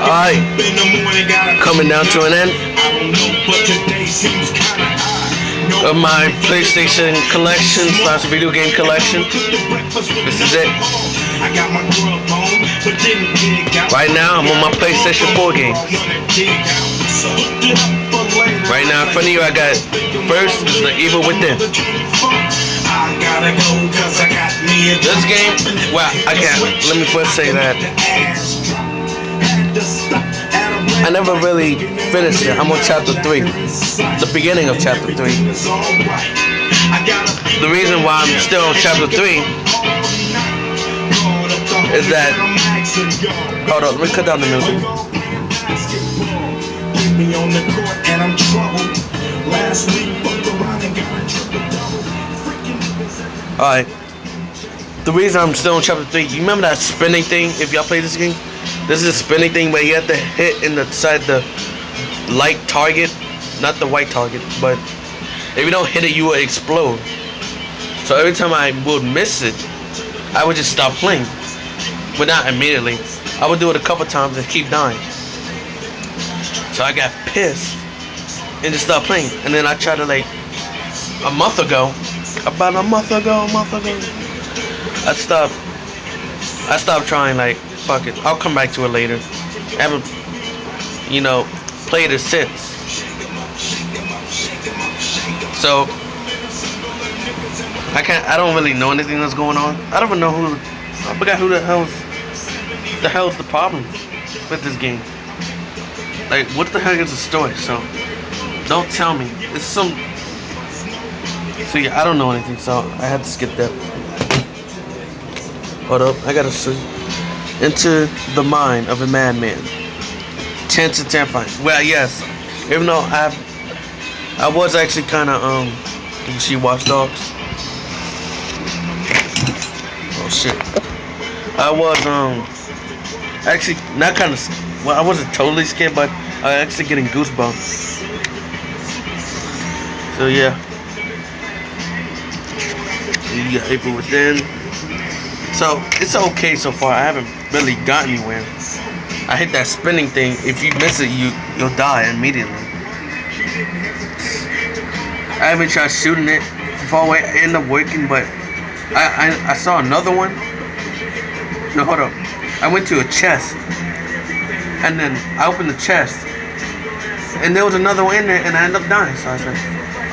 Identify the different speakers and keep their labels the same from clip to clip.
Speaker 1: Alright, coming down to an end of my PlayStation collection slash video game collection. This is it. Right now, I'm on my PlayStation 4 games. Right now, in front of you, I got first The Evil Within. This game, well, I can't. Let me first say that I never really finished it. I'm on chapter 3, the beginning of chapter 3. The reason why I'm still on chapter 3 is that, hold on, let me cut down the music. Alright, the reason I'm still on chapter 3, you remember that spinning thing? If y'all play this game, this is a spinning thing where you have to hit inside the light target, not the white target, but if you don't hit it, you will explode. So every time I would miss it, I would just stop playing. But not immediately. I would do it a couple times and keep dying. So I got pissed and just stopped playing. And then I tried to, like, about a month ago, I stopped trying, like, fuck it, I'll come back to it later. I haven't, played it since. So I don't really know anything that's going on. I don't even know I forgot who the hell's the problem with this game. Like, what the heck is the story? So don't tell me. It's some. So yeah, I don't know anything, so I had to skip that. Hold up, I gotta see. Into the mind of a madman. 10 to 10 fights. Well, yes. Even though I was actually kind of you see Watch Dogs. Oh shit. I was actually not kind of. Well, I wasn't totally scared, but I actually getting goosebumps. So yeah. You got April Within. So it's okay so far. I haven't really got anywhere. I hit that spinning thing. If you miss it, you'll die immediately. I haven't tried shooting it far away. It ended up working, but I saw another one. No, hold up. I went to a chest, and then I opened the chest, and there was another one in there, and I ended up dying. So I said,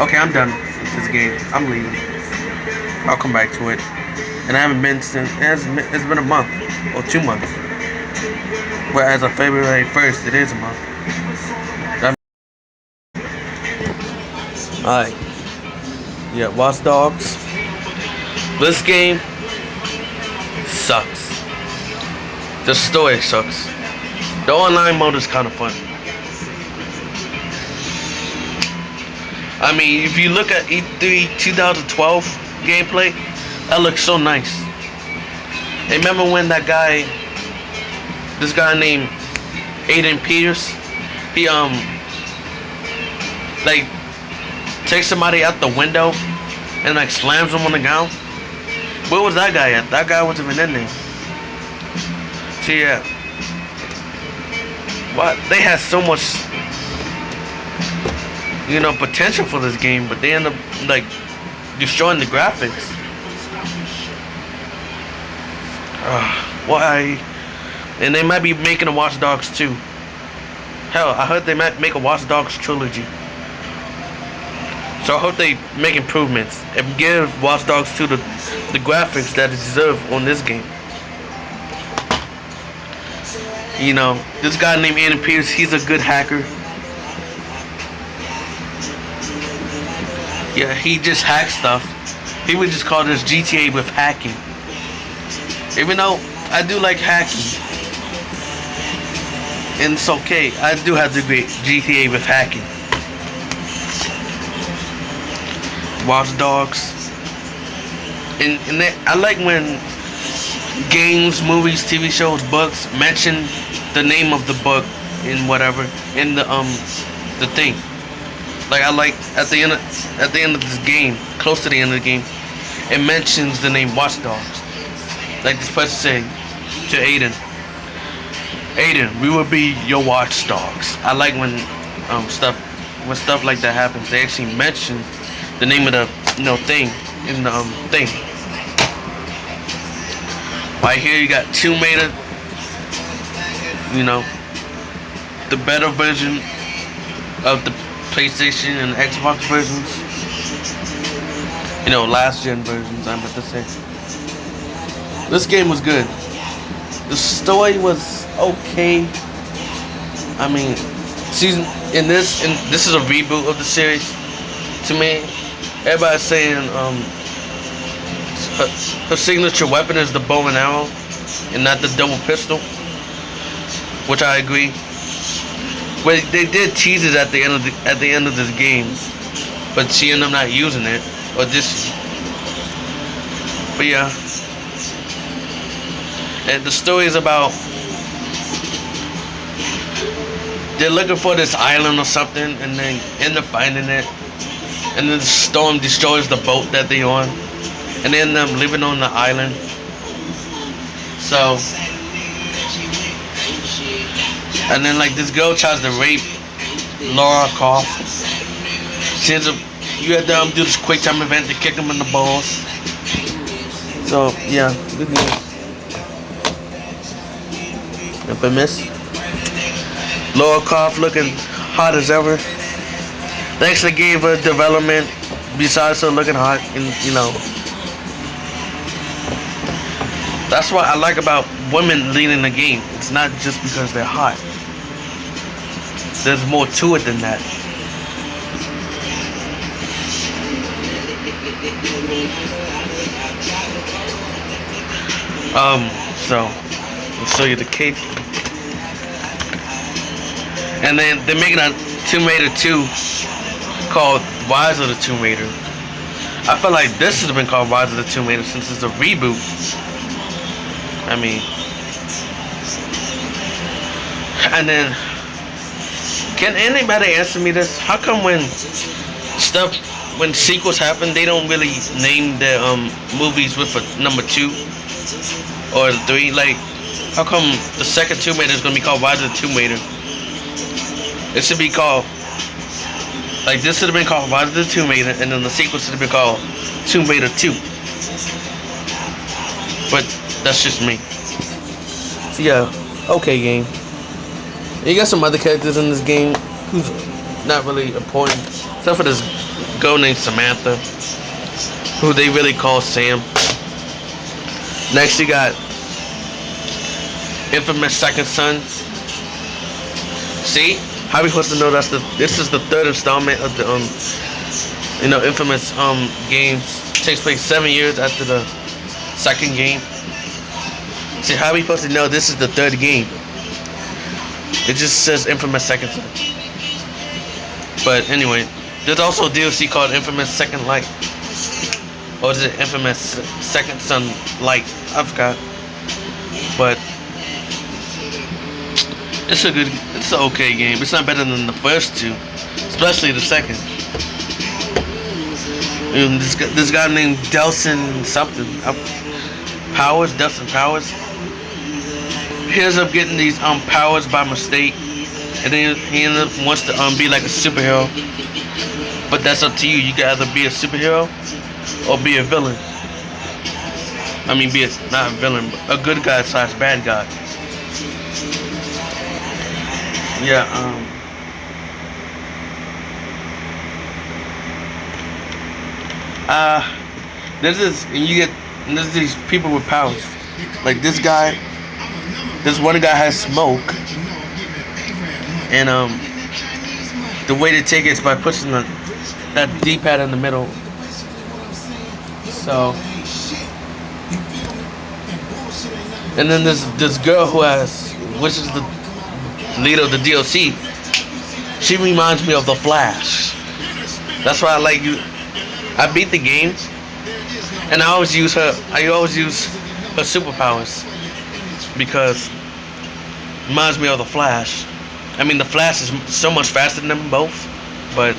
Speaker 1: okay, I'm done with this game. I'm leaving. I'll come back to it. And I haven't been since. It's been a month or 2 months. Whereas on February 1st, it is a month. Alright. Yeah, Watch Dogs. This game sucks. The story sucks. The online mode is kind of fun. I mean, if you look at E3 2012 gameplay, that looks so nice. Hey, remember when this guy named Aiden Peters, he like takes somebody out the window and like slams them on the ground? Where was that guy at? That guy wasn't even in there. So yeah, what they had so much, potential for this game, but they end up like destroying the graphics. Why? And they might be making a Watch Dogs 2. Hell, I heard they might make a Watch Dogs trilogy. So I hope they make improvements and give Watch Dogs 2 the graphics that it deserves on this game. This guy named Andy Pierce, he's a good hacker. Yeah, he just hacks stuff. He would just call this GTA with hacking. Even though I do like hacking, and it's okay, I do have to agree, GTA with hacking. Watch Dogs. And I like when games, movies, TV shows, books mention the name of the book in whatever in the thing. Like I like at the end of this game, close to the end of the game, it mentions the name Watch Dogs. Like this person saying to Aiden, we will be your watchdogs. I like when stuff like that happens. They actually mention the name of the thing in the thing. Right here you got Tomb Raider, you know, the better version of the PlayStation and Xbox versions. Last gen versions. I'm about to say. This game was good. The story was okay. I mean, season in this is a reboot of the series. To me, everybody's saying her, her signature weapon is the bow and arrow, and not the double pistol, which I agree. Well, they did tease it at the end of this game, but she ended up not using it, or did she? But yeah, and the story is about they're looking for this island or something, and they end up finding it, and then the storm destroys the boat that they on, and they end up living on the island. So, and then like this girl tries to rape Laura Croft. She ends up you had to do this quick time event to kick him in the balls. So yeah, good news. Infamous. Laura Croft looking hot as ever. They actually gave her development besides her looking hot, and that's what I like about women leading the game. It's not just because they're hot. There's more to it than that. So I'll show you the cake, and then they're making a Tomb Raider 2 called Rise of the Tomb Raider. I feel like this should have been called Rise of the Tomb Raider since it's a reboot. I mean, and then can anybody answer me this? How come when sequels happen, they don't really name their movies with a number two or three? Like, how come the second Tomb Raider is gonna be called Rise of the Tomb Raider? It should be called like this should have been called Rise of the Tomb Raider, and then the sequel should have been called Tomb Raider 2. But that's just me. So yeah, okay game. You got some other characters in this game who's not really important, except for this girl named Samantha, who they really call Sam. Next, you got Infamous Second Son. See, how are we supposed to know this is the third installment of the Infamous games. It takes place 7 years after the second game. See, how are we supposed to know this is the third game? It just says Infamous Second Son. But anyway, there's also a DLC called Infamous Second Light. Or is it Infamous Second Son Light? I forgot. But it's an okay game. It's not better than the first two, especially the second. And this guy named Delson something, Delson Powers. He ends up getting these powers by mistake, and then he ends up wants to be like a superhero. But that's up to you. You can either be a superhero or be a villain. I mean, not a villain, but a good guy slash bad guy. Yeah. Uh, there's these people with powers. Like this guy, this one guy has smoke, and the way to take it is by pushing that D-pad in the middle. So, and then there's this girl which is the leader of the DLC. She reminds me of the Flash. That's why I like you. I beat the game, and I always use her. I always use her superpowers because it reminds me of the Flash. I mean, the Flash is so much faster than them both, but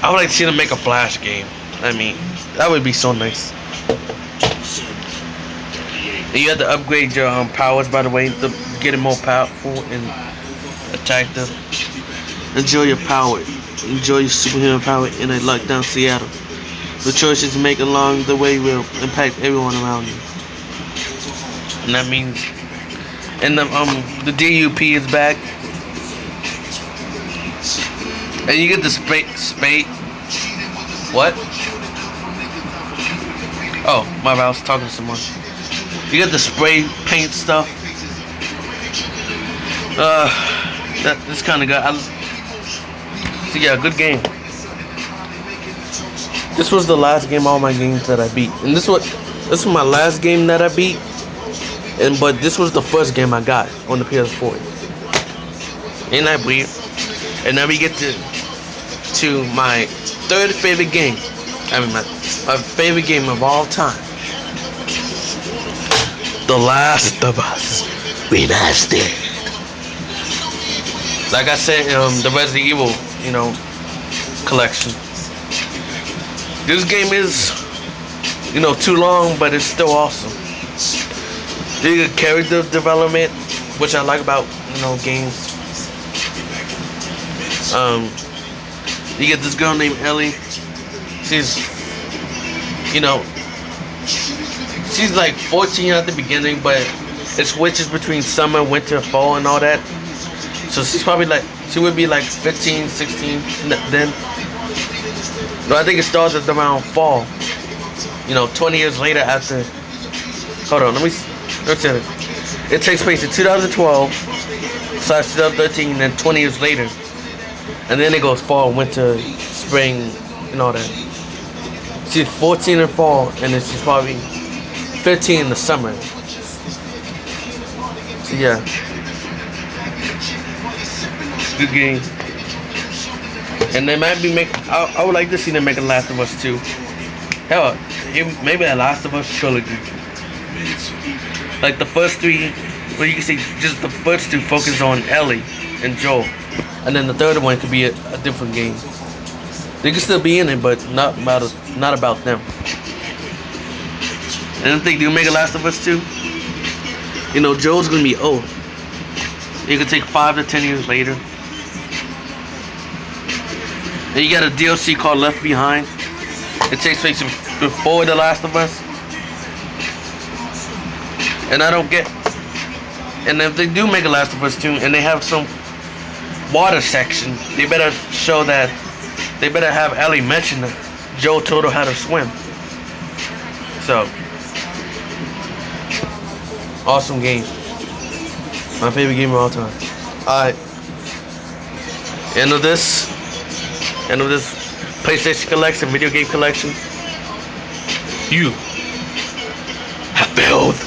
Speaker 1: I would like to see them make a Flash game. I mean, that would be so nice. And you have to upgrade your powers, by the way, to get it more powerful and attractive. Enjoy your power. Enjoy your superhuman power in a lockdown Seattle. The choices you make along the way will impact everyone around you. And that means, and the DUP is back, and you get the spade. What? Oh, my bad. I was talking to someone. You get the spray paint stuff. Uh, that's kind of good. So yeah, good game. This was the last game of all my games that I beat, and this was my last game that I beat. And but this was the first game I got on the PS4. Ain't that weird? And now we get to my third favorite game. I mean, my favorite game of all time. The Last of Us Remastered. Like I said, the Resident Evil, collection. This game is, too long, but it's still awesome. You get character development, which I like about, games. Um, you get this girl named Ellie. She's, you know, she's like 14 at the beginning, but it switches between summer, winter, fall, and all that. So she's probably she would be like 15, 16 then. But I think it starts at around fall. 20 years later after. Hold on, let me tell it. It takes place in 2012, slash 2013, and then 20 years later. And then it goes fall, winter, spring, and all that. She's 14 in fall, and then she's probably 15 in the summer. So yeah, good game. And they might be make. I would like to see them make a Last of Us 2. Hell, maybe a Last of Us trilogy. Like the first three, well, you can see just the first two focus on Ellie and Joel, and then the third one could be a different game. They could still be in it, but not about them. And I think they'll make a Last of Us 2. Joel's gonna be old. It could take 5 to 10 years later. And you got a DLC called Left Behind. It takes place before The Last of Us. And I don't get. And if they do make a Last of Us 2 and they have some water section, they better show that. They better have Ellie mention that Joel told her how to swim. So, awesome game. My favorite game of all time. Alright. End of this PlayStation collection, video game collection. You have failed.